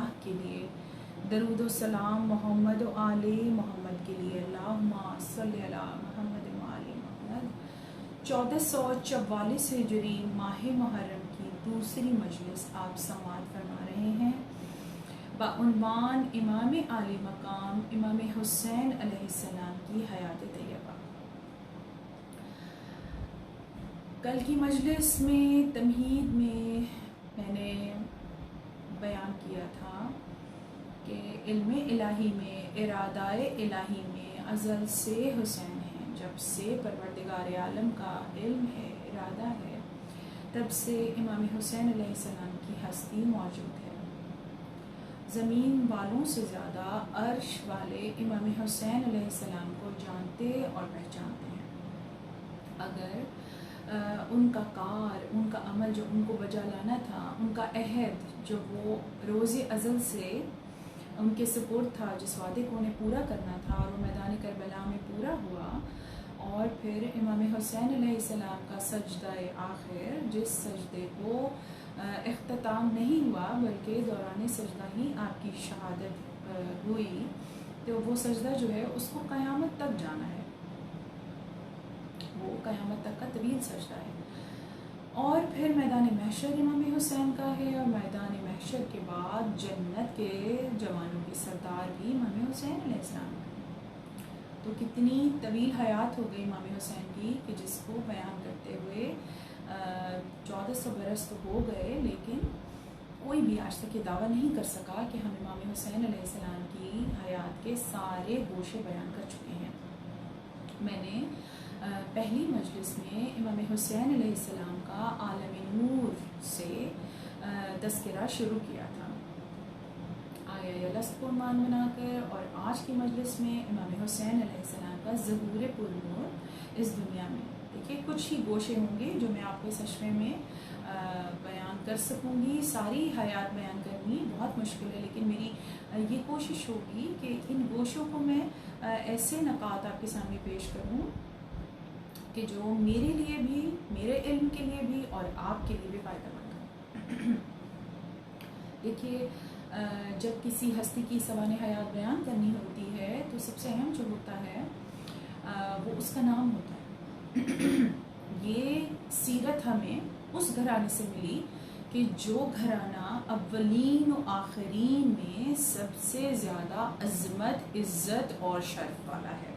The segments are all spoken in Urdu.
اللہ کے لیے، درود و سلام محمد و آل محمد کے لیے، اللہم صلی علی محمد و آل محمد۔ 1444 ہجری ماہ محرم کی دوسری مجلس آپ سماعت فرما رہے ہیں بعنوان امام عالی مقام امام حسین علیہ السلام کی حیات طیبہ۔ کل کی مجلس میں تمہید میں نے بیان کیا تھا کہ علم الہی میں، ارادہ الہی میں ازل سے حسین ہیں، جب سے پروردگار عالم کا علم ہے، ارادہ ہے، تب سے امام حسین علیہ السلام کی ہستی موجود ہے۔ زمین والوں سے زیادہ عرش والے امام حسین علیہ السلام کو جانتے اور پہچانتے ہیں۔ اگر ان کا کار، ان کا عمل جو ان کو بجا لانا تھا، ان کا عہد جو وہ روز ازل سے ان کے سپرد تھا، جس وعدے کو انہیں پورا کرنا تھا اور وہ میدان کربلا میں پورا ہوا، اور پھر امام حسین علیہ السلام کا سجدہ آخر، جس سجدے کو اختتام نہیں ہوا بلکہ دوران سجدہ ہی آپ کی شہادت ہوئی، تو وہ سجدہ جو ہے اس کو قیامت تک جانا ہے، وہ قیامت تک کا طویل سجدہ ہے۔ اور پھر میدان محشر امام حسین کا ہے، اور میدان محشر کے بعد جنت کے جوانوں کے سردار بھی امام حسین علیہ السلام ہے۔ تو کتنی طویل حیات ہو گئی امام حسین کی کہ جس کو بیان کرتے ہوئے 1400 برس تو ہو گئے، لیکن کوئی بھی آج تک یہ دعویٰ نہیں کر سکا کہ ہم امام حسین علیہ السلام کی حیات کے سارے گوشے بیان کر چکے ہیں۔ میں نے پہلی مجلس میں امام حسین علیہ السلام کا عالم نور سے تذکرہ شروع کیا تھا آیا لست کو عنوان بنا کر، اور آج کی مجلس میں امام حسین علیہ السلام کا ظہور پرنور اس دنیا میں۔ دیکھیے کچھ ہی گوشے ہوں گے جو میں آپ کو اس اشرے میں بیان کر سکوں گی، ساری حیات بیان کرنی بہت مشکل ہے، لیکن میری یہ کوشش ہوگی کہ ان گوشوں کو میں ایسے نکات آپ کے سامنے پیش کروں کہ جو میرے لیے بھی، میرے علم کے لیے بھی اور آپ کے لیے بھی فائدہ مند ہو۔ دیکھیے جب کسی ہستی کی سوانح حیات بیان کرنی ہوتی ہے تو سب سے اہم جو ہوتا ہے وہ اس کا نام ہوتا ہے۔ یہ سیرت ہمیں اس گھرانے سے ملی کہ جو گھرانہ اولین و آخرین میں سب سے زیادہ عظمت، عزت اور شرف والا ہے،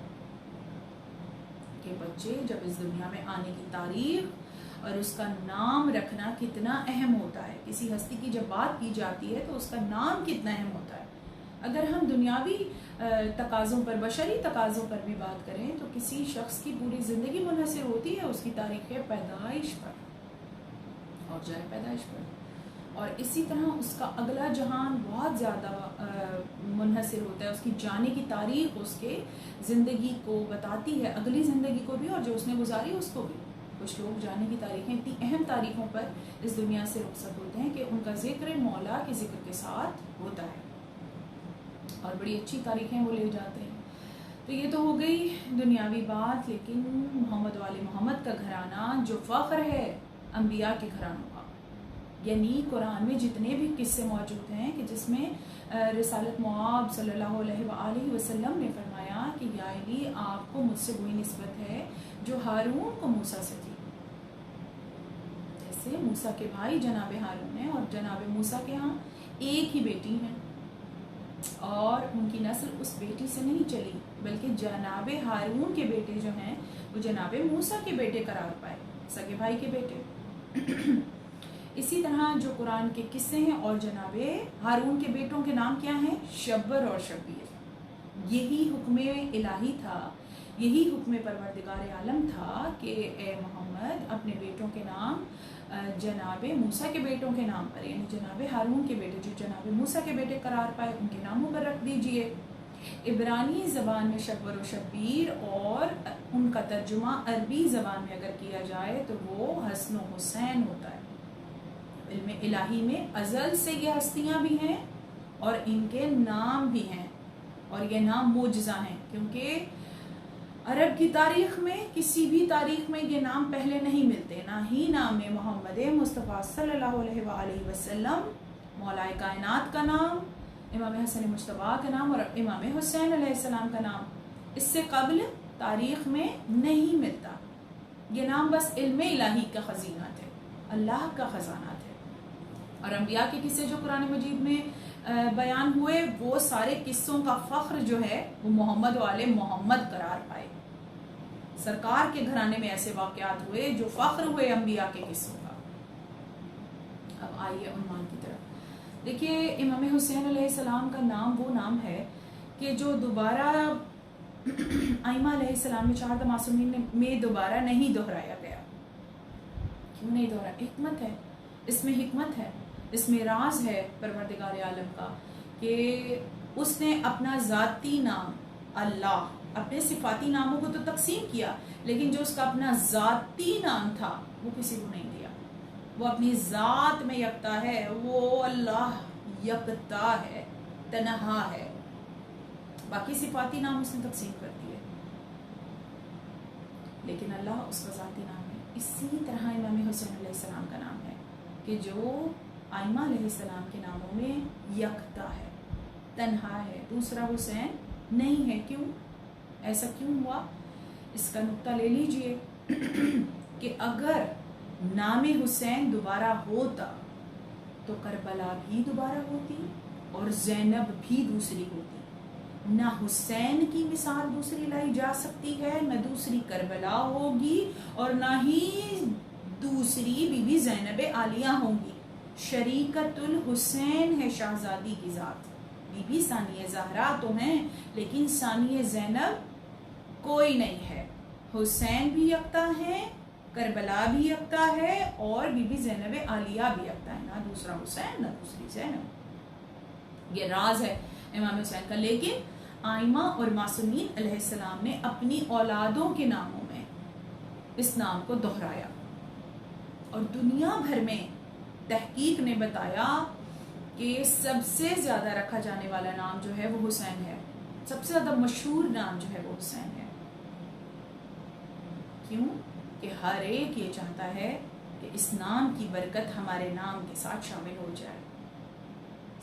کہ بچے جب اس دنیا میں آنے کی تاریخ اور اس کا نام رکھنا کتنا اہم ہوتا ہے۔ کسی ہستی کی جب بات کی جاتی ہے تو اس کا نام کتنا اہم ہوتا ہے۔ اگر ہم دنیاوی تقاضوں پر، بشری تقاضوں پر بھی بات کریں تو کسی شخص کی پوری زندگی منحصر ہوتی ہے اس کی تاریخ پیدائش پر اور جائے پیدائش پر، اور اسی طرح اس کا اگلا جہان بہت زیادہ منحصر ہوتا ہے، اس کی جانے کی تاریخ اس کے زندگی کو بتاتی ہے، اگلی زندگی کو بھی اور جو اس نے گزاری اس کو بھی۔ کچھ لوگ جانے کی تاریخیں اتنی اہم تاریخوں پر اس دنیا سے رخصت ہوتے ہیں کہ ان کا ذکر مولا کے ذکر کے ساتھ ہوتا ہے اور بڑی اچھی تاریخیں وہ لے جاتے ہیں۔ تو یہ تو ہو گئی دنیاوی بات، لیکن محمد والے محمد کا گھرانہ جو فخر ہے انبیاء کے گھرانوں کا، یعنی قرآن میں جتنے بھی قصے موجود ہیں کہ جس میں رسالت مآب صلی اللہ علیہ وآلہ وسلم نے فرمایا کہ یا علی آپ کو مجھ سے وہی نسبت ہے جو ہارون کو موسیٰ سے تھی۔ جیسے موسیٰ کے بھائی جناب ہارون ہیں اور جناب موسیٰ کے ہاں ایک ہی بیٹی ہیں، اور ان کی نسل اس بیٹی سے نہیں چلی بلکہ جناب ہارون کے بیٹے جو ہیں وہ جناب موسیٰ کے بیٹے قرار پائے، سگے بھائی کے بیٹے۔ اسی طرح جو قرآن کے قصے ہیں اور جناب ہارون کے بیٹوں کے نام کیا ہیں؟ شبر اور شبیر۔ یہی حکم الہی تھا، یہی حکم پروردگار عالم تھا کہ اے محمد اپنے بیٹوں کے نام جناب موسیٰ کے بیٹوں کے نام پر، یعنی جناب ہارون کے بیٹے جو جناب موسیٰ کے بیٹے قرار پائے ان کے ناموں پر رکھ دیجئے۔ عبرانی زبان میں شبر و شبیر اور ان کا ترجمہ عربی زبان میں اگر کیا جائے تو وہ حسن و حسین ہوتا ہے۔ علم الہی میں ازل سے یہ ہستیاں بھی ہیں اور ان کے نام بھی ہیں، اور یہ نام معجزہ ہیں، کیونکہ عرب کی تاریخ میں کسی بھی تاریخ میں یہ نام پہلے نہیں ملتے، نہ ہی نام محمد مصطفیٰ صلی اللہ علیہ وآلہ وسلم، مولا کائنات کا نام، امام حسن مجتبیٰ کا نام اور امام حسین علیہ السلام کا نام اس سے قبل تاریخ میں نہیں ملتا. یہ نام بس علم الہی کا خزینہ تھے، اللہ کا خزانہ تھے. اور انبیاء کے قصے جو قرآن مجید میں بیان ہوئے وہ سارے قصوں کا فخر جو ہے وہ محمد و آل محمد قرار پائے. سرکار کے گھرانے میں ایسے واقعات ہوئے جو فخر ہوئے انبیاء کے قصوں کا. اب آئیے عنوان کی طرف. دیکھیے امام حسین علیہ السلام کا نام وہ نام ہے کہ جو دوبارہ ائمہ علیہ السلام میں 4 معصومین میں دوبارہ نہیں دہرایا گیا. کیوں نہیں دہرایا؟ حکمت ہے اس میں، حکمت ہے اس میں، راز ہے پروردگار عالم کا کہ اس نے اپنا ذاتی نام اللہ، اپنے صفاتی ناموں کو تو تقسیم کیا، لیکن جو اس کا اپنا ذاتی نام تھا وہ کسی کو نہیں دیا. وہ اپنی ذات میں یکتا ہے، وہ اللہ یکتا ہے، تنہا ہے. باقی صفاتی نام اس نے تقسیم کر دیے، لیکن اللہ اس کا ذاتی نام ہے. اسی طرح امام حسین علیہ السلام کا نام ہے کہ جو ائمہ علیہ السلام کے ناموں میں یکتا ہے، تنہا ہے، دوسرا حسین نہیں ہے. کیوں؟ ایسا کیوں ہوا؟ اس کا نقطہ لے لیجئے کہ اگر نام حسین دوبارہ ہوتا تو کربلا بھی دوبارہ ہوتی اور زینب بھی دوسری ہوتی. نہ حسین کی مثال دوسری لائی جا سکتی ہے، نہ دوسری کربلا ہوگی، اور نہ ہی دوسری بی بی زینب عالیہ ہوں گی. شریکت الحسین ہے شہزادی کی ذات. بی بی ثانیہ زہرا تو ہیں لیکن ثانیہ زینب کوئی نہیں ہے. حسین بھی یکتا ہے، کربلا بھی یکتا ہے، اور بی بی زینب عالیہ بھی یکتا ہے. نہ دوسرا حسین نہ دوسری زینب. یہ راز ہے امام حسین کا. لیکن ائمہ اور معصومین علیہ السلام نے اپنی اولادوں کے ناموں میں اس نام کو دہرایا، اور دنیا بھر میں تحقیق نے بتایا کہ سب سے زیادہ رکھا جانے والا نام جو ہے وہ حسین ہے. سب سے زیادہ مشہور نام جو ہے وہ حسین ہے. کیوں؟ کہ ہر ایک یہ چاہتا ہے کہ اس نام کی برکت ہمارے نام کے ساتھ شامل ہو جائے.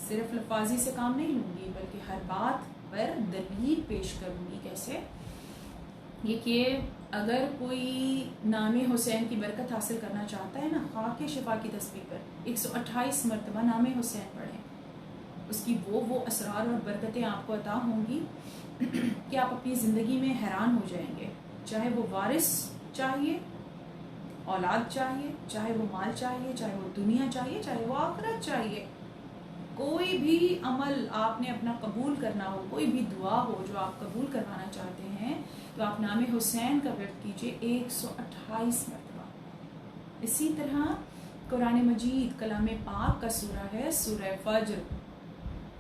صرف لفاظی سے کام نہیں لوں گی بلکہ ہر بات پر دلیل پیش کروں گی. کیسے؟ یہ کہ اگر کوئی نام حسین کی برکت حاصل کرنا چاہتا ہے نا، خاک شفا کی تسبیح پر 128 مرتبہ نام حسین پڑھیں. اس کی وہ اسرار اور برکتیں آپ کو عطا ہوں گی کہ آپ اپنی زندگی میں حیران ہو جائیں گے. چاہے وہ وارث چاہیے، اولاد چاہیے، چاہے وہ مال چاہیے، چاہے وہ دنیا چاہیے، چاہے وہ آخرت چاہیے، کوئی بھی عمل آپ نے اپنا قبول کرنا ہو، کوئی بھی دعا ہو جو آپ قبول کروانا چاہتے ہیں، تو آپ نام حسین کا ورد کیجئے 128 مرتبہ. اسی طرح قرآن مجید کلام پاک کا سورہ ہے سورہ فجر،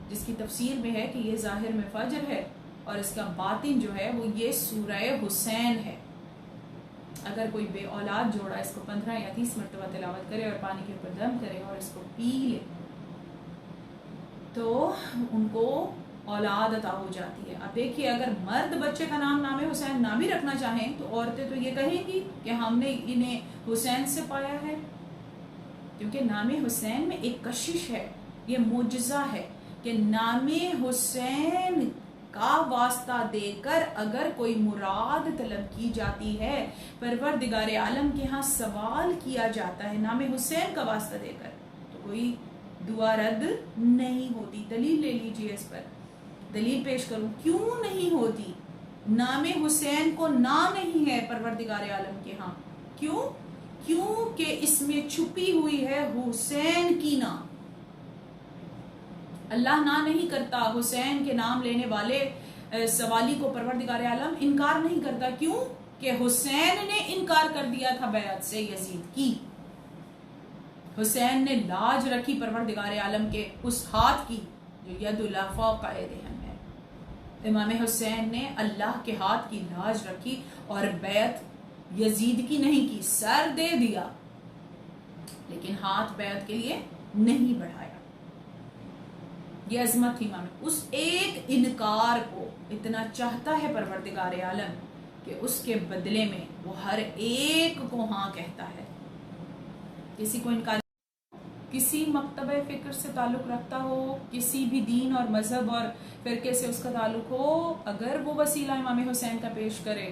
جس کی تفسیر میں ہے کہ یہ ظاہر میں فجر ہے اور اس کا باطن جو ہے وہ یہ سورہ حسین ہے. اگر کوئی بے اولاد جوڑا اس کو 15 یا 30 مرتبہ تلاوت کرے اور پانی کے اوپر دم کرے اور اس کو پی لے تو ان کو اولاد عطا ہو جاتی ہے. اب دیکھیے اگر مرد بچے کا نام حسین نہ بھی رکھنا چاہیں تو عورتیں تو یہ کہیں گی کہ ہم نے انہیں حسین سے پایا ہے، کیونکہ نام حسین میں ایک کشش ہے. یہ معجزہ ہے کہ نام حسین کا واسطہ دے کر اگر کوئی مراد طلب کی جاتی ہے، پروردگار عالم کے ہاں سوال کیا جاتا ہے نام حسین کا واسطہ دے کر، تو کوئی دعا رد نہیں ہوتی. دلیل لے لیجئے اس پر، دلیل پیش کروں کیوں نہیں ہوتی. نام حسین کو نام نہیں ہے پروردگار عالم کے ہاں. کیوں کہ اس میں چھپی ہوئی ہے حسین کی نام. اللہ نہ نہیں کرتا حسین کے نام لینے والے سوالی کو، پروردگار عالم انکار نہیں کرتا. کیوں کہ حسین نے انکار کر دیا تھا بیعت سے یزید کی. حسین نے لاج رکھی پروردگار عالم کے اس ہاتھ کی جو ید اللہ فوق ایدیہم ہے. امام حسین نے اللہ کے ہاتھ کی لاج رکھی اور بیعت یزید کی نہیں کی، سر دے دیا لیکن ہاتھ بیعت کے لیے نہیں بڑھایا. یہ عظمت تھی امام. اس ایک انکار کو اتنا چاہتا ہے پروردگار عالم کہ اس کے بدلے میں وہ ہر ایک کو ہاں کہتا ہے. کسی کو انکار کسی مکتبہ فکر سے تعلق رکھتا ہو، کسی بھی دین اور مذہب اور فرقے سے اس کا تعلق ہو، اگر وہ وسیلہ امام حسین کا پیش کرے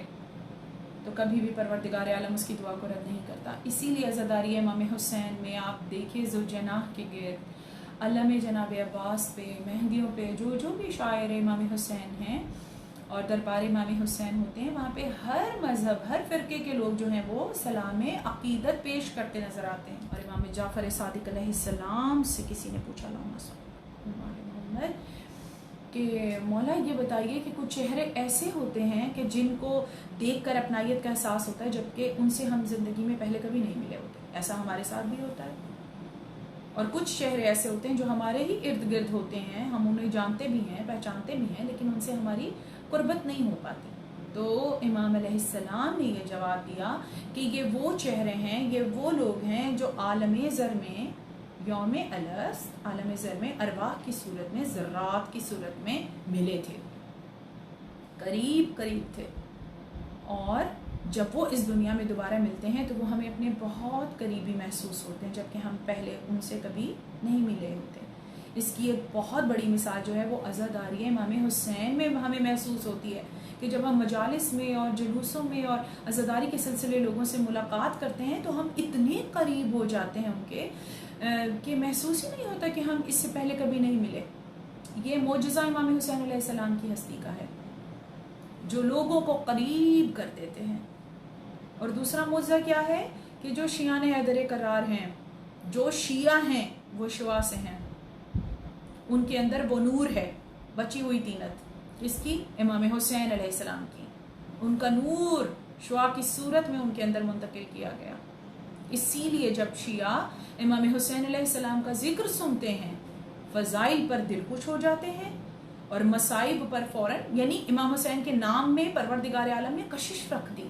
تو کبھی بھی پروردگار عالم اس کی دعا کو رد نہیں کرتا. اسی لیے عزاداری امام حسین میں آپ دیکھیں ذوالجناح کے گرد علم جناب عباس پہ، مہندیوں پہ، جو بھی شاعر امام حسین ہیں اور دربار امام حسین ہوتے ہیں، وہاں پہ ہر مذہب، ہر فرقے کے لوگ جو ہیں وہ سلام عقیدت پیش کرتے نظر آتے ہیں. اور امام جعفر صادق علیہ السلام سے کسی نے پوچھا محمد کہ مولا یہ بتائیے کہ کچھ چہرے ایسے ہوتے ہیں کہ جن کو دیکھ کر اپنائیت کا احساس ہوتا ہے، جبکہ ان سے ہم زندگی میں پہلے کبھی نہیں ملے ہوتے، ایسا ہمارے ساتھ بھی ہوتا ہے. اور کچھ چہرے ایسے ہوتے ہیں جو ہمارے ہی ارد گرد ہوتے ہیں، ہم انہیں جانتے بھی ہیں، پہچانتے بھی ہیں، لیکن ان سے ہماری قربت نہیں ہو پاتی. تو امام علیہ السلام نے یہ جواب دیا کہ یہ وہ چہرے ہیں، یہ وہ لوگ ہیں جو عالم زر میں یوم الست، عالم زر میں ارواح کی صورت میں، ذرات کی صورت میں ملے تھے، قریب تھے. اور جب وہ اس دنیا میں دوبارہ ملتے ہیں تو وہ ہمیں اپنے بہت قریبی محسوس ہوتے ہیں، جبکہ ہم پہلے ان سے کبھی نہیں ملے ہوتے. اس کی ایک بہت بڑی مثال جو ہے وہ عزاداری امام حسین میں ہمیں محسوس ہوتی ہے کہ جب ہم مجالس میں اور جلوسوں میں اور عزاداری کے سلسلے لوگوں سے ملاقات کرتے ہیں تو ہم اتنے قریب ہو جاتے ہیں ان کے کہ محسوس ہی نہیں ہوتا کہ ہم اس سے پہلے کبھی نہیں ملے. یہ معجزہ امام حسین علیہ السلام کی ہستی کا ہے جو لوگوں کو قریب کر دیتے ہیں. اور دوسرا معجزہ کیا ہے کہ جو شیعان حیدر کرار ہیں، جو شیعہ ہیں وہ شوا سے ہیں، ان کے اندر وہ نور ہے، بچی ہوئی طینت کس کی؟ امام حسین علیہ السلام کی. ان کا نور شوا کی صورت میں ان کے اندر منتقل کیا گیا. اسی لیے جب شیعہ امام حسین علیہ السلام کا ذکر سنتے ہیں، فضائل پر دل خوش ہو جاتے ہیں اور مصائب پر فوراً، یعنی امام حسین کے نام میں پروردگار عالم نے کشش رکھ دی،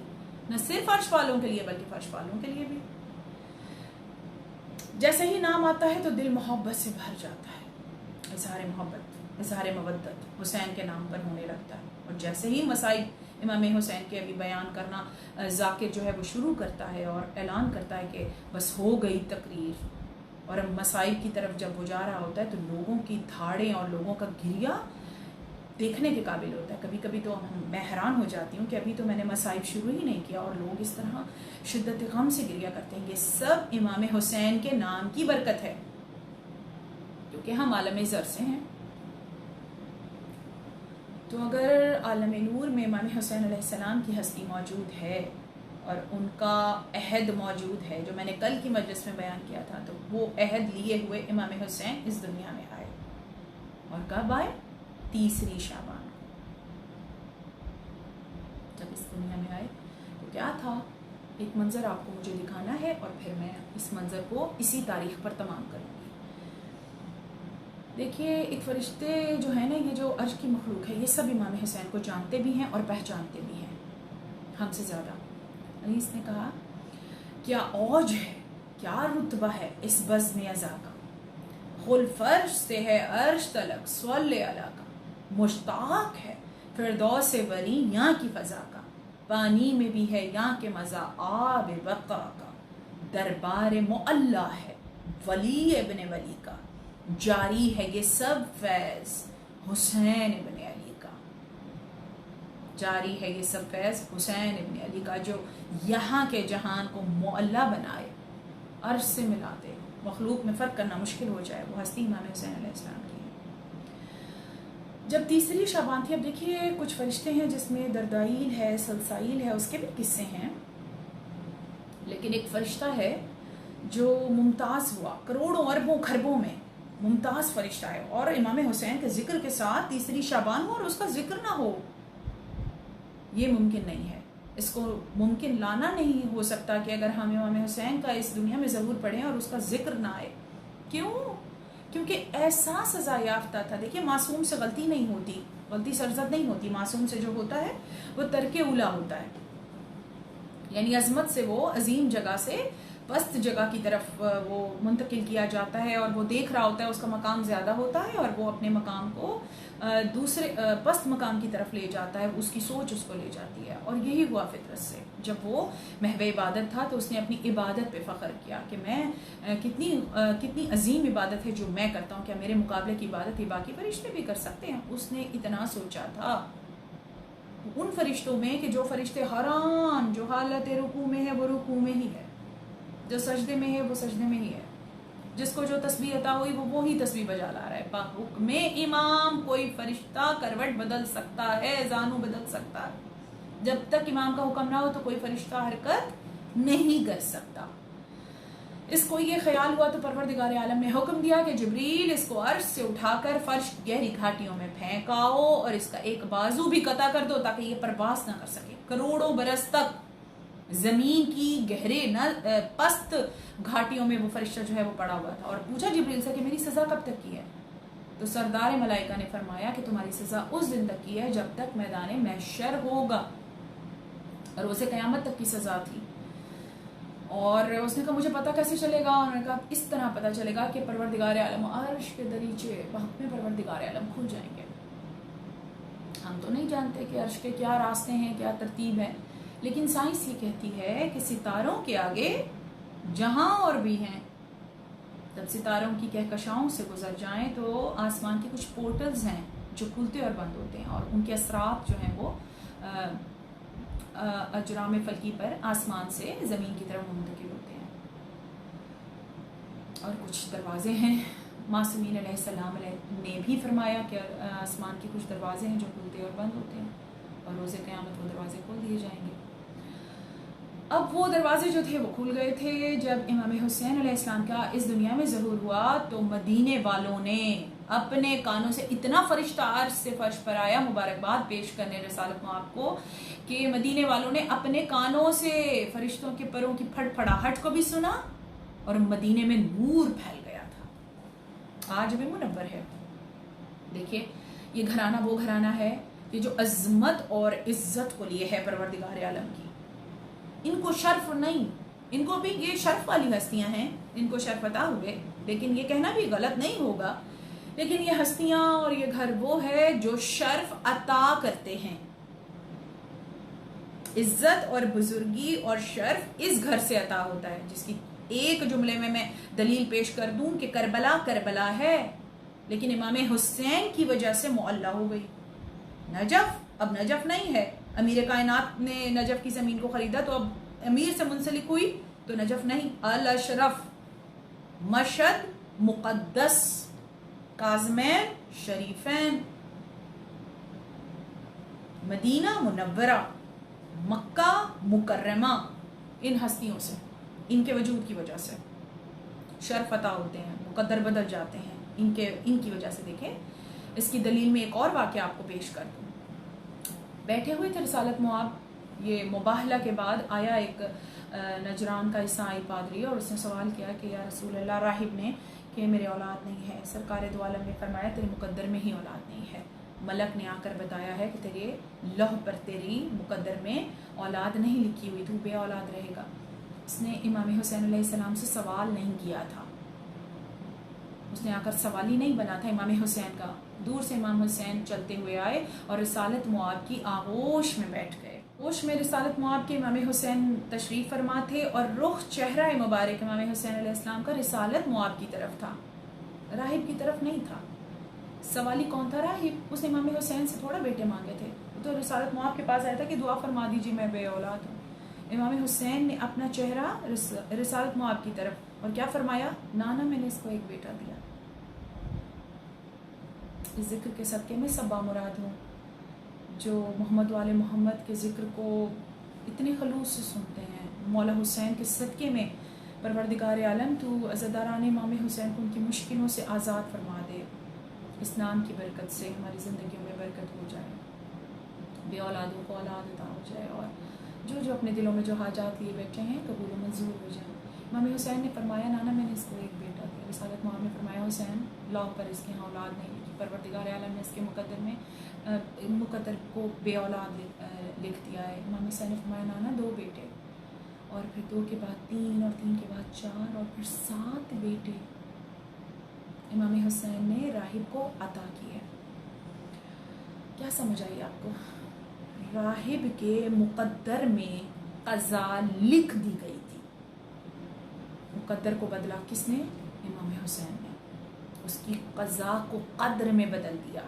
نہ صرف عرش والوں کے لیے بلکہ فرش والوں کے لیے بھی. جیسے ہی نام آتا ہے تو دل محبت سے بھر جاتا ہے، اظہار محبت، اظہار مودت حسین کے نام پر ہونے لگتا ہے. اور جیسے ہی مصائب امام حسین کے ابھی بیان کرنا ذاکر جو ہے وہ شروع کرتا ہے اور اعلان کرتا ہے کہ بس ہو گئی تقریر، اور اب مصائب کی طرف جب وہ جا رہا ہوتا ہے تو لوگوں کی دھاڑیں اور لوگوں کا گریا دیکھنے کے قابل ہوتا ہے. کبھی کبھی تو میں حیران ہو جاتی ہوں کہ ابھی تو میں نے مصائب شروع ہی نہیں کیا اور لوگ اس طرح شدت غم سے گریا کرتے ہیں. یہ سب امام حسین کے نام کی برکت ہے کیونکہ ہم عالم زر سے ہیں. تو اگر عالم نور میں امام حسین علیہ السلام کی ہستی موجود ہے اور ان کا عہد موجود ہے جو میں نے کل کی مجلس میں بیان کیا تھا، تو وہ عہد لیے ہوئے امام حسین اس دنیا میں آئے. اور کب آئے؟ 3 شعبان کو. جب اس دنیا میں آئے تو کیا تھا؟ ایک منظر آپ کو مجھے دکھانا ہے اور پھر میں اس منظر کو اسی تاریخ پر تمام کروں گی. دیکھیے، ایک فرشتے جو ہیں نا، یہ جو عرش کی مخلوق ہے، یہ سب امام حسین کو جانتے بھی ہیں اور پہچانتے بھی ہیں ہم سے زیادہ. انیس نے کہا کیا اوج ہے، کیا رتبہ ہے اس بزم ازا کا، خل فرش سے ہے عرش تلک صلی علی کا، مشتاق ہے فردوس وری یہاں کی فضا کا، پانی میں بھی ہے یہاں کے مزہ آب بقا کا، دربار معلا ہے ولی ابن ولی کا، جاری ہے یہ سب فیض حسین ابن علی کا. جاری ہے یہ سب فیض حسین ابن علی کا جو یہاں کے جہان کو معلا بنائے، عرش سے ملا دے، مخلوق میں فرق کرنا مشکل ہو جائے. وہ ہستی امام حسین علیہ السلام کی ہے. جب 3 شعبان تھی، اب دیکھیے کچھ فرشتے ہیں جس میں دردائیل ہے، سلسائیل ہے، اس کے بھی قصے ہیں، لیکن ایک فرشتہ ہے جو ممتاز ہوا کروڑوں اربوں خربوں میں، ممتاز فرشتہ ہے. اور امام حسین کے ذکر کے ساتھ 3 شعبان ہو اور اس کا ذکر نہ ہو، یہ ممکن نہیں ہے. اس کو ممکن لانا نہیں ہو سکتا کہ اگر ہم امام حسین کا اس دنیا میں ظہور پڑھیں اور اس کا ذکر نہ آئے. کیوں؟ کیونکہ ایسا سزا یافتہ تھا. دیکھیے، معصوم سے غلطی نہیں ہوتی، غلطی سرزد نہیں ہوتی. معصوم سے جو ہوتا ہے وہ ترک اولا ہوتا ہے، یعنی عظمت سے وہ عظیم جگہ سے پست جگہ کی طرف وہ منتقل کیا جاتا ہے، اور وہ دیکھ رہا ہوتا ہے اس کا مقام زیادہ ہوتا ہے اور وہ اپنے مقام کو دوسرے پست مقام کی طرف لے جاتا ہے، اس کی سوچ اس کو لے جاتی ہے. اور یہی ہوا فطرت سے. جب وہ محو عبادت تھا تو اس نے اپنی عبادت پہ فخر کیا کہ میں کتنی عظیم عبادت ہے جو میں کرتا ہوں، کیا میرے مقابلے کی عبادت ہی باقی فرشتے بھی کر سکتے ہیں. اس نے اتنا سوچا تھا ان فرشتوں میں کہ جو فرشتے حیران، جو حالت رکوع میں ہے وہ رکوع میں ہی ہے، جو سجدے میں ہے وہ سجدے میں ہی ہے، جس کو جو تسبیح عطا ہوئی وہ وہی تسبیح بجا لا رہا ہے. بحکم امام کوئی فرشتہ کروٹ بدل سکتا ہے، زانو بدل سکتا ہے. جب تک امام کا حکم نہ ہو تو کوئی فرشتہ حرکت نہیں کر سکتا. اس کو یہ خیال ہوا تو پروردگار عالم نے حکم دیا کہ جبریل اس کو عرش سے اٹھا کر فرش گہری گھاٹیوں میں پھینکاؤ اور اس کا ایک بازو بھی قطع کر دو تاکہ یہ پرواز نہ کر سکے. کروڑوں برس تک زمین کی گہرے پست گھاٹیوں میں وہ فرشتہ جو ہے وہ پڑا ہوا تھا. اور پوچھا جبریل سے کہ میری سزا کب تک کی ہے؟ تو سردار ملائکہ نے فرمایا کہ تمہاری سزا اس دن تک کی ہے جب تک میدان محشر ہوگا، اور اسے قیامت تک کی سزا تھی. اور اس نے کہا مجھے پتہ کیسے چلے گا؟ انہوں نے کہا اس طرح پتہ چلے گا کہ پروردگار عالم عرش کے دریچے بحکم پروردگار عالم کھل جائیں گے. ہم تو نہیں جانتے کہ عرش کے کیا راستے ہیں، کیا ترتیب ہے، لیکن سائنس یہ کہتی ہے کہ ستاروں کے آگے جہاں اور بھی ہیں، جب ستاروں کی کہکشاؤں سے گزر جائیں تو آسمان کے کچھ پورٹلز ہیں جو کھلتے اور بند ہوتے ہیں، اور ان کے اثرات جو ہیں وہ اجرام فلکی پر آسمان سے زمین کی طرف منتقل ہوتے ہیں. اور کچھ دروازے ہیں، معصومین علیہ السلام نے بھی فرمایا کہ آسمان کے کچھ دروازے ہیں جو کھلتے اور بند ہوتے ہیں، اور روز قیامت وہ دروازے کھول دیے جائیں گے. اب وہ دروازے جو تھے وہ کھل گئے تھے. جب امام حسین علیہ السلام کا اس دنیا میں ظہور ہوا تو مدینے والوں نے اپنے کانوں سے اتنا فرشتہ عرش سے فرش پر آیا مبارکباد پیش کرنے رسالت مآب کو کہ مدینے والوں نے اپنے کانوں سے فرشتوں کے پروں کی پھٹ پھڑاہٹ کو بھی سنا، اور مدینے میں نور پھیل گیا تھا. آج بھی منور ہے. دیکھیے یہ گھرانہ وہ گھرانہ ہے کہ جو عظمت اور عزت کو لیے ہے پروردگار عالم کی. ان کو شرف نہیں، ان کو بھی یہ شرف والی ہستیاں ہیں، ان کو شرف عطا ہوئے، لیکن یہ کہنا بھی غلط نہیں ہوگا، لیکن یہ ہستیاں اور یہ گھر وہ ہے جو شرف عطا کرتے ہیں. عزت اور بزرگی اور شرف اس گھر سے عطا ہوتا ہے، جس کی ایک جملے میں دلیل پیش کر دوں کہ کربلا کربلا ہے لیکن امام حسین کی وجہ سے معلی ہو گئی. نجف اب نجف نہیں ہے. امیر کائنات نے نجف کی زمین کو خریدا تو اب امیر سے منسلک ہوئی تو نجف نہیں. الاشرف، مشہد مقدس، کاظمین شریفین، مدینہ منورہ، مکہ مکرمہ، ان ہستیوں سے، ان کے وجود کی وجہ سے شرف عطا ہوتے ہیں، مقدر بدل جاتے ہیں ان کی وجہ سے. دیکھیں اس کی دلیل میں ایک اور واقعہ آپ کو پیش کر دوں. بیٹھے ہوئے تھے رسالت مآب، یہ مباہلہ کے بعد آیا ایک نجران کا عیسائی پادری، اور اس نے سوال کیا کہ یا رسول اللہ، راہب نے کہ میرے اولاد نہیں ہے. سرکار دو عالم نے فرمایا تیرے مقدر میں ہی اولاد نہیں ہے. ملک نے آ کر بتایا ہے کہ تیرے لوح پر تیری مقدر میں اولاد نہیں لکھی ہوئی، تو بے اولاد رہے گا. اس نے امام حسین علیہ السلام سے سوال نہیں کیا تھا، اس نے آ کر سوال ہی نہیں بنا تھا امام حسین کا. دور سے امام حسین چلتے ہوئے آئے اور رسالت مآب کی آغوش میں بیٹھ گئے. آغوش میں رسالت مآب کے امام حسین تشریف فرما تھے، اور رخ چہرہ مبارک امام حسین علیہ السلام کا رسالت مآب کی طرف تھا، راہب کی طرف نہیں تھا. سوالی کون تھا؟ راہب. اس نے امام حسین سے تھوڑا بیٹے مانگے تھے، تو رسالت مآب کے پاس آیا تھا کہ دعا فرما دیجیے میں بے اولاد ہوں. امام حسین نے اپنا چہرہ رسالت مآب کی طرف، اور کیا فرمایا؟ نانا میں نے اس کو ایک بیٹا دیا. اس ذکر کے صدقے میں سب بامراد ہوں جو محمد والے محمد کے ذکر کو اتنے خلوص سے سنتے ہیں. مولا حسین کے صدقے میں پروردگار عالم تو عزاداران امام حسین کو ان کی مشکلوں سے آزاد فرما دے. اس نام کی برکت سے ہماری زندگیوں میں برکت ہو جائے، بے اولادوں کو اولاد عطا ہو جائے، اور جو اپنے دلوں میں جو حاجات لیے بیٹھے ہیں قبول و منظور ہو جائیں. امام حسین نے فرمایا نانا میں نے اس کو ایک بیٹا دیا. رسالت مآب نے فرمایا حسین لوح پر اس کے یہاں اولاد نہیں لکھی، پروردگار عالم نے اس کے مقدر کو بے اولاد لکھ دیا ہے. امام حسین نے فرمایا نانا دو بیٹے، اور پھر 2 کے بعد 3 اور 3 کے بعد 4 اور پھر 7 بیٹے امام حسین نے راہب کو عطا کیے۔ کیا سمجھ آئی آپ کو؟ راہب کے مقدر میں قضا لکھ دی گئی تھی، مقدر کو بدلا کس نے؟ امام حسین نے، اس کی قضا کو قدر میں بدل دیا۔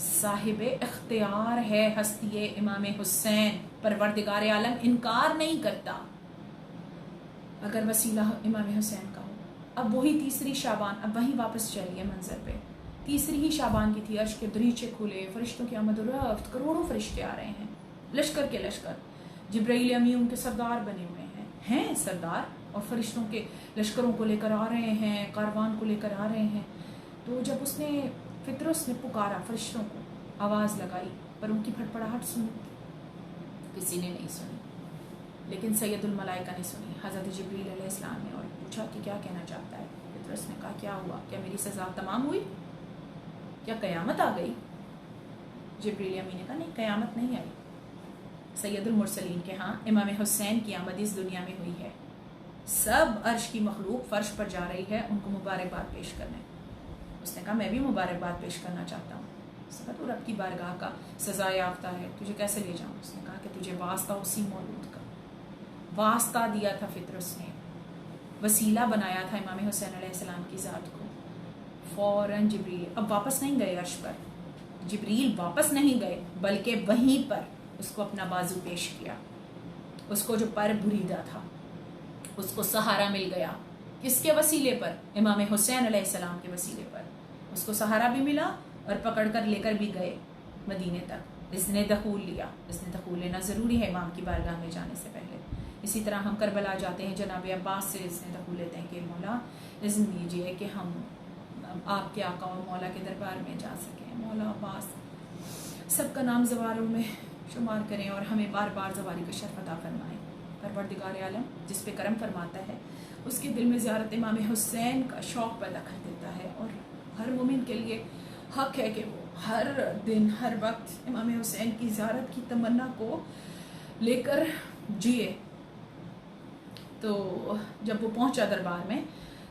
صاحب اختیار ہے ہستی امام حسین، پروردگار عالم انکار نہیں کرتا اگر وسیلہ امام حسین کا ہو۔ اب وہی 3 شعبان، اب وہیں واپس چلیے منظر پہ، 3 ہی شعبان کی تھی، عرش کے دریچے کھلے، فرشتوں کی آمد و رفت، کروڑوں فرشتے آ رہے ہیں، لشکر کے لشکر، جبرائیل امین ان کے سردار بنے ہوئے ہیں سردار، اور فرشتوں کے لشکروں کو لے کر آ رہے ہیں، کاروان کو لے کر آ رہے ہیں۔ تو جب اس نے فطرس نے پکارا فرشتوں کو، آواز لگائی، پر ان کی پھڑپڑاہٹ سنی کسی نے نہیں سنی، لیکن سید الملائکہ نے سنی، حضرت جبریل علیہ السلام نے، اور پوچھا کہ کیا کہنا چاہتا ہے؟ فطرس نے کہا کیا ہوا؟ کیا میری سزا تمام ہوئی؟ کیا قیامت آ گئی؟ جبریل امین نے کہا نہیں، قیامت نہیں آئی، سید المرسلین کے ہاں امام حسین کی آمد اس دنیا میں ہوئی ہے، سب عرش کی مخلوق فرش پر جا رہی ہے ان کو مبارکباد پیش کرنے۔ اس نے کہا میں بھی مبارکباد پیش کرنا چاہتا ہوں۔ اس نے کہا تو رب کی بارگاہ کا سزا یافتہ ہے، تجھے کیسے لے جاؤں؟ اس نے کہا کہ تجھے واسطہ اسی مولود کا، واسطہ دیا تھا فطرس نے، وسیلہ بنایا تھا امام حسین علیہ السلام کی ذات کو۔ فوراً جبریل اب واپس نہیں گئے عرش پر، جبریل واپس نہیں گئے بلکہ وہیں پر اس کو اپنا بازو پیش کیا، اس کو جو پر بریدہ تھا اس کو سہارا مل گیا، کس کے وسیلے پر؟ امام حسین علیہ السلام کے وسیلے پر، اس کو سہارا بھی ملا اور پکڑ کر لے کر بھی گئے مدینے تک، اس نے دخول لیا، اس نے دخول لینا ضروری ہے امام کی بارگاہ میں جانے سے پہلے۔ اسی طرح ہم کربلا جاتے ہیں، جناب عباس سے اس نے دخول لیتے ہیں کہ مولا اذن دیجیے کہ ہم آپ کے آقا اور مولا کے دربار میں جا سکیں۔ مولا عباس سب کا نام زواروں میں شمار کریں اور ہمیں بار بار زواری کا شرف عطا فرمائیں۔ پروردگار عالم جس پہ کرم فرماتا ہے اس کے دل میں زیارت امام حسین کا شوق پیدا کر دیتا ہے، اور ہر مومن کے لیے حق ہے کہ وہ ہر دن ہر وقت امام حسین کی زیارت کی تمنا کو لے کر جیے۔ تو جب وہ پہنچا دربار میں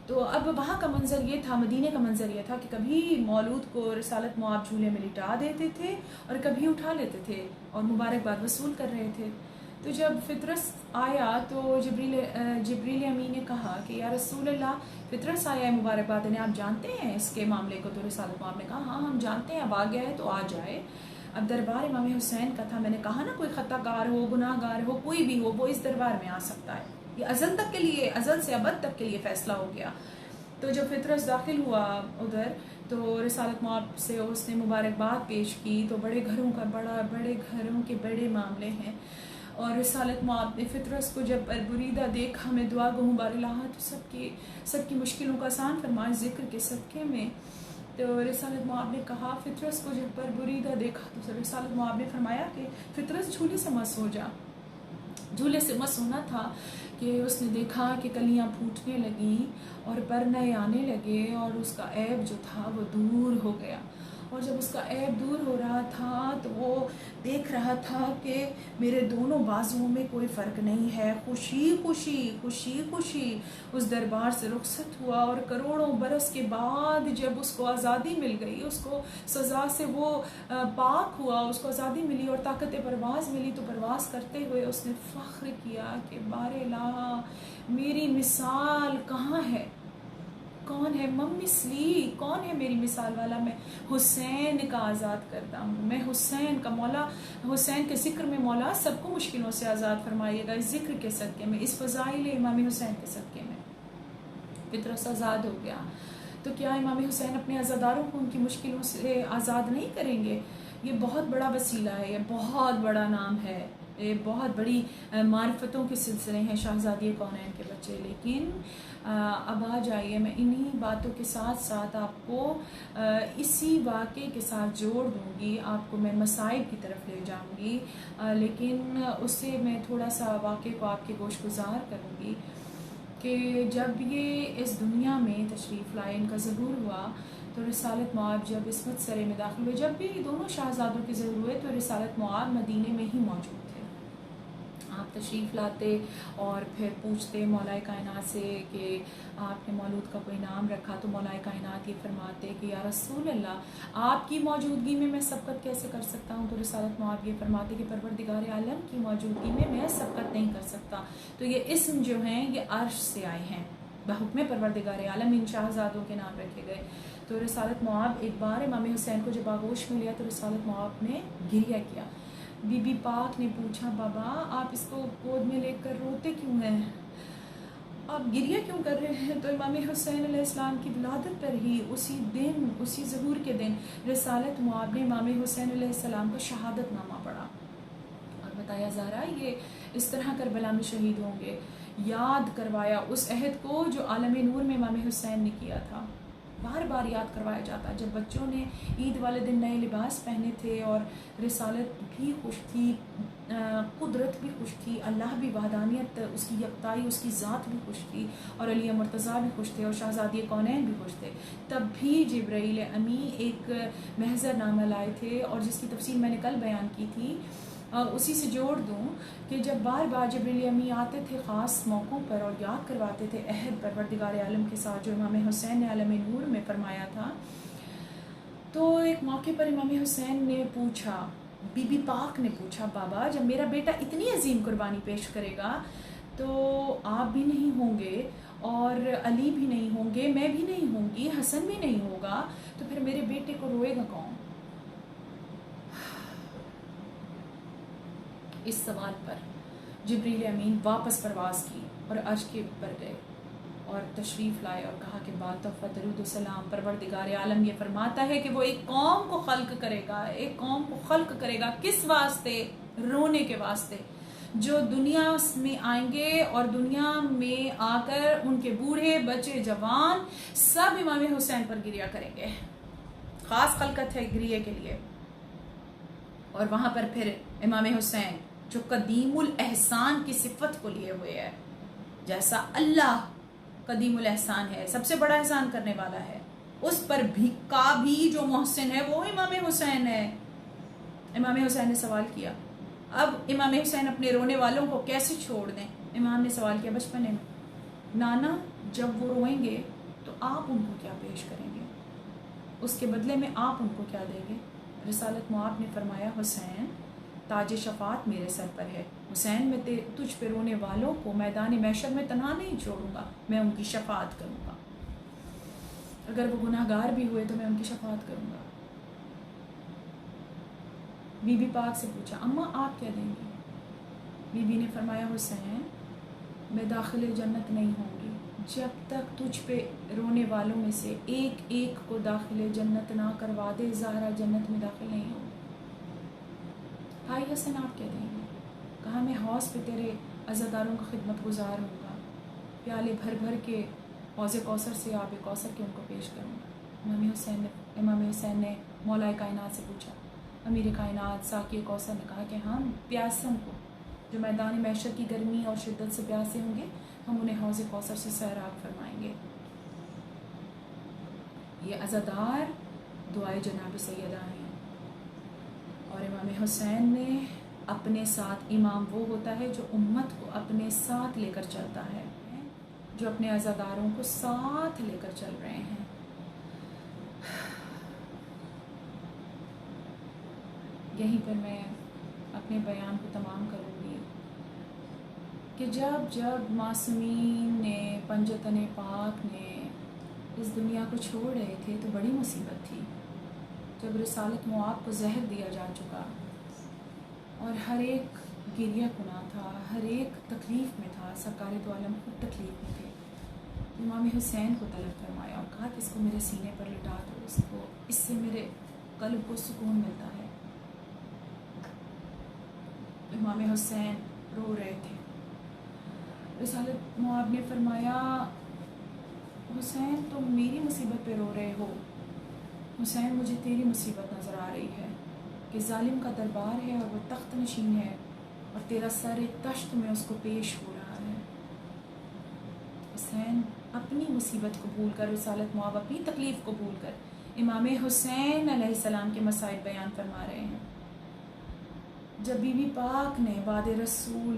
تو اب وہاں کا منظر یہ تھا، مدینے کا منظر یہ تھا کہ کبھی مولود کو رسالت مآب جھولے میں لٹا دیتے تھے اور کبھی اٹھا لیتے تھے اور مبارکباد وصول کر رہے تھے۔ تو جب فطرس آیا تو جبریل امین نے کہا کہ یا رسول اللہ فطرس آیا ہے مبارکباد نے، آپ جانتے ہیں اس کے معاملے کو؟ تو رسالت مآب نے کہا ہاں ہم جانتے ہیں، اب آ گیا ہے تو آ جائے۔ اب دربار امام حسین کا تھا، میں نے کہا نا کوئی خطا کار ہو، گناہ گار ہو، کوئی بھی ہو وہ اس دربار میں آ سکتا ہے، یہ ازل تک کے لیے، ازل سے ابد تک کے لیے فیصلہ ہو گیا۔ تو جب فطرس داخل ہوا ادھر تو رسالت مآب سے اس نے مبارکباد پیش کی، تو بڑے گھروں کے بڑے معاملے ہیں، اور رسالت مآب نے فطرس کو جب بریدہ دیکھا، میں دعا گو بار الہ تو سب کی مشکلوں کا آسان فرمائے ذکر کے صدقے میں۔ تو رسالت مآب نے کہا فطرس کو جب بریدہ دیکھا تو رسالت مآب نے فرمایا کہ فطرس جھولے سے مس ہو جا۔ جھولے سے مس ہونا تھا کہ اس نے دیکھا کہ کلیاں پھوٹنے لگیں اور پر نئے آنے لگے، اور اس کا عیب جو تھا وہ دور ہو گیا، اور جب اس کا عیب دور ہو رہا تھا تو وہ دیکھ رہا تھا کہ میرے دونوں بازوؤں میں کوئی فرق نہیں ہے، خوشی اس دربار سے رخصت ہوا، اور کروڑوں برس کے بعد جب اس کو آزادی مل گئی، اس کو سزا سے وہ پاک ہوا، اس کو آزادی ملی اور طاقت پرواز ملی، تو پرواز کرتے ہوئے اس نے فخر کیا کہ بار الہ میری مثال کہاں ہے، کون ہے مثلی، کون ہے میری مثال والا؟ میں حسین کا آزاد کرتا ہوں، میں حسین کا، مولا حسین کے ذکر میں مولا سب کو مشکلوں سے آزاد فرمائیے گا، اس ذکر کے صدقے میں، اس فضائل امام حسین کے صدقے میں۔ فطرس آزاد ہو گیا تو کیا امام حسین اپنے عزاداروں کو ان کی مشکلوں سے آزاد نہیں کریں گے؟ یہ بہت بڑا وسیلہ ہے، یہ بہت بڑا نام ہے، یہ بہت بڑی معرفتوں کے سلسلے ہیں شہزادی کونین کے بچے۔ لیکن اب آ جائیے، میں انہی باتوں کے ساتھ ساتھ آپ کو اسی واقعے کے ساتھ جوڑ دوں گی، آپ کو میں مصائب کی طرف لے جاؤں گی، لیکن اس سے میں تھوڑا سا واقعے کو آپ کے گوش گزار کروں گی کہ جب یہ اس دنیا میں تشریف لائے، ان کا ظہور ہوا، تو رسالت مآب جب عصمت سرے میں داخل ہوئے، جب بھی دونوں شہزادوں کے ظہور ہوئے تو رسالت مآب مدینے میں ہی موجود تھے، آپ تشریف لاتے اور پھر پوچھتے مولا کائنات سے کہ آپ نے مولود کا کوئی نام رکھا، تو مولا کائنات یہ فرماتے کہ یا رسول اللہ آپ کی موجودگی میں سبقت کیسے کر سکتا ہوں؟ تو رسالت مآب یہ فرماتے کہ پروردگار عالم کی موجودگی میں سبقت نہیں کر سکتا۔ تو یہ اسم جو ہیں یہ عرش سے آئے ہیں، بحکم پروردگار عالم ان شاہزادوں کے نام رکھے گئے۔ تو رسالت مآب ایک بار امام حسین کو جب آغوش میں لیا تو رسالت مآب نے گریہ کیا۔ بی بی پاک نے پوچھا بابا آپ اس کو گود میں لے کر روتے کیوں ہیں، آپ گریہ کیوں کر رہے ہیں؟ تو امام حسین علیہ السلام کی ولادت پر ہی اسی دن، اسی ظہور کے دن رسالت مآب نے امام حسین علیہ السلام کا شہادت نامہ پڑھا اور بتایا زہرا یہ اس طرح کربلا میں شہید ہوں گے، یاد کروایا اس عہد کو جو عالم نور میں امام حسین نے کیا تھا، بار بار یاد کروایا جاتا ہے۔ جب بچوں نے عید والے دن نئے لباس پہنے تھے اور رسالت بھی خوش تھی، قدرت بھی خوش تھی، اللہ بھی وحدانیت، اس کی یکتائی، اس کی ذات بھی خوش تھی، اور علی مرتضیٰ بھی خوش تھے اور شہزادی کونین بھی خوش تھے، تب بھی جبرائیل امی ایک محضر نامہ لائے تھے، اور جس کی تفصیل میں نے کل بیان کی تھی، اسی سے جوڑ دوں کہ جب بار بار جبرائیل امی آتے تھے خاص موقعوں پر اور یاد کرواتے تھے عہد پروردگار عالم کے ساتھ جو امام حسین نے عالم نور میں فرمایا تھا، تو ایک موقع پر امام حسین نے پوچھا، بی بی پاک نے پوچھا بابا جب میرا بیٹا اتنی عظیم قربانی پیش کرے گا تو آپ بھی نہیں ہوں گے اور علی بھی نہیں ہوں گے، میں بھی نہیں ہوں گی، حسن بھی نہیں ہوگا، تو پھر میرے بیٹے کو روئے گا کون؟ اس سوال پر جبریل امین واپس پرواز کی اور عرش کے اوپر گئے اور تشریف لائے اور کہا کہ بات و درود و سلام، پروردگار عالم یہ فرماتا ہے کہ وہ ایک قوم کو خلق کرے گا، ایک قوم کو خلق کرے گا، کس واسطے؟ رونے کے واسطے، جو دنیا میں آئیں گے اور دنیا میں آ کر ان کے بوڑھے بچے جوان سب امام حسین پر گریہ کریں گے، خاص خلقت ہے گریہ کے لیے۔ اور وہاں پر پھر امام حسین جو قدیم الاحسان کی صفت کو لیے ہوئے ہے، جیسا اللہ قدیم الاحسان ہے، سب سے بڑا احسان کرنے والا ہے، اس پر بھی کا بھی جو محسن ہے وہ امام حسین ہے۔ امام حسین نے سوال کیا، اب امام حسین اپنے رونے والوں کو کیسے چھوڑ دیں؟ امام نے سوال کیا بچپنے میں، نانا جب وہ روئیں گے تو آپ ان کو کیا پیش کریں گے، اس کے بدلے میں آپ ان کو کیا دیں گے؟ رسالت مآب نے فرمایا حسین تاج شفاعت میرے سر پر ہے، حسین میں تجھ پہ رونے والوں کو میدان محشر میں تنہا نہیں چھوڑوں گا، میں ان کی شفاعت کروں گا، اگر وہ گناہ گار بھی ہوئے تو میں ان کی شفاعت کروں گا۔ بی بی پاک سے پوچھا اماں آپ کیا دیں گی؟ بی بی نے فرمایا حسین میں داخل جنت نہیں ہوں گی جب تک تجھ پہ رونے والوں میں سے ایک ایک کو داخل جنت نہ کروا دے، زہرا جنت میں داخل نہیں ہوں۔ بھائی حسن آپ کیا دیں گے؟ کہا میں حوض پہ تیرے عزاداروں کا خدمت گزار ہوں گا، پیالے بھر بھر کے حوض کوثر سے آب کوثر کے ان کو پیش کروں گا۔ امام حسین نے مولا کائنات سے پوچھا، امیر کائنات ساقی کوثر نے کہا کہ ہم پیاسوں کو جو میدان محشر کی گرمی اور شدت سے پیاسے ہوں گے ہم انہیں حوض کوثر سے سیراب فرمائیں گے۔ یہ عزادار دعائے جناب سیدہ ہیں، اور امام حسین نے اپنے ساتھ، امام وہ ہوتا ہے جو امت کو اپنے ساتھ لے کر چلتا ہے، جو اپنے عزاداروں کو ساتھ لے کر چل رہے ہیں۔ یہیں پر میں اپنے بیان کو تمام کروں گی کہ جب جب معصومین نے پنجتن پاک نے اس دنیا کو چھوڑ رہے تھے تو بڑی مصیبت تھی، جب رسالت مآب کو زہر دیا جا چکا اور ہر ایک گریہ کنا تھا، ہر ایک تکلیف میں تھا، سرکار دو عالم خود تکلیف میں تھے، امام حسین کو طلب فرمایا اور کہا کہ اس کو میرے سینے پر لٹا دو، اس سے میرے قلب کو سکون ملتا ہے۔ امام حسین رو رہے تھے، رسالت مآب نے فرمایا حسین تم میری مصیبت پہ رو رہے ہو، حسین مجھے تیری مصیبت نظر آ رہی ہے کہ ظالم کا دربار ہے اور وہ تخت نشین ہے اور تیرا سر ایک تشت میں اس کو پیش ہو رہا ہے۔ حسین اپنی مصیبت کو بھول کر، رسالت مآب اپنی تکلیف کو بھول کر امام حسین علیہ السلام کے مسائل بیان فرما رہے ہیں۔ جب بی بی پاک نے بعد رسول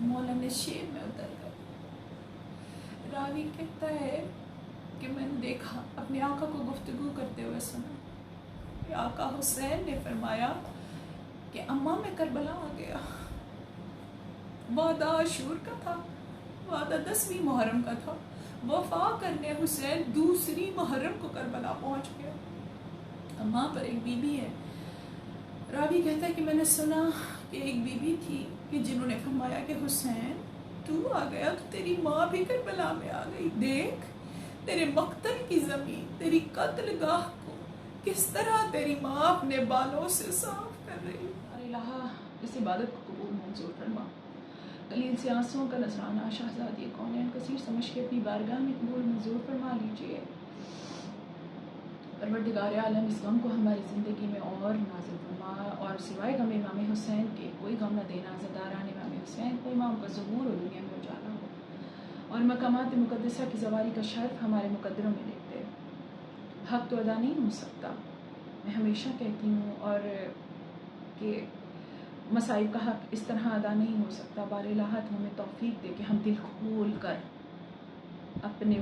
مولا نشیب میں اتر گئے۔ راوی کہتا ہے کہ میں نے دیکھا، اپنے آقا کو گفتگو کرتے ہوئے سنا کہ آقا حسین نے فرمایا کہ اماں میں کربلا آ گیا، وعدہ عاشور کا تھا، وعدہ 10ویں محرم کا تھا، وفا کرنے حسین 2 محرم کو کربلا پہنچ گیا۔ اماں پر ایک بی بی ہے۔ راوی کہتا ہے کہ میں نے سنا کہ ایک بی بی تھی کہ جنہوں نے فرمایا کہ حسین تو آ گیا تو تیری ماں بھی کربلا میں آ گئی، دیکھ تیرے مقتل کی زمین، تیری قتل گاہ کو کس طرح تیری ماں اپنے بالوں سے صاف کر رہی۔ الہ اس عبادت کو قبول منظور فرما، قلیل سے آنسوؤں کا نذرانہ شہزادی کونین کثیر سمجھ کے اپنی بارگاہ میں قبول منظور فرما لیجئے۔ پروردگار عالم اس غم کو ہماری زندگی میں اور نازل فرما، اور سوائے غم امام حسین کے کوئی غم نہ دینا، عزاداران امام حسین کو امام کا ظہور اور دنیا میں اجالا ہو، اور مقامات مقدسہ کی زواری کا شرف ہمارے مقدروں میں لکھ دے۔ حق تو ادا نہیں ہو سکتا، میں ہمیشہ کہتی ہوں، اور کہ مصائب کا حق اس طرح ادا نہیں ہو سکتا۔ بار الہ تو ہمیں توفیق دے کہ ہم دل کھول کر اپنے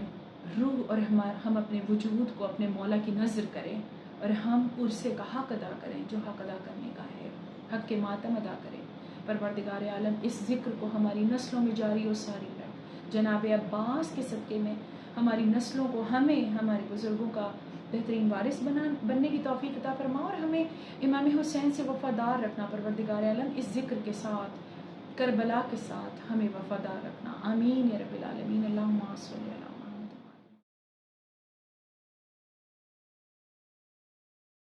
روح اور ہم اپنے وجود کو اپنے مولا کی نظر کریں، اور ہم پرسے کا حق ادا کریں جو حق ادا کرنے کا ہے، حق کے ماتم ادا کریں۔ پروردگار عالم اس ذکر کو ہماری نسلوں میں جاری و ساری رکھ، جناب عباس کے صدقے میں ہماری نسلوں کو، ہمیں ہمارے بزرگوں کا بہترین وارث بننے کی توفیق عطا فرما، اور ہمیں امام حسین سے وفادار رکھنا۔ پروردگار عالم اس ذکر کے ساتھ، کربلا کے ساتھ ہمیں وفادار رکھنا، آمین یا رب العالمین۔ اللہم صلی اللہ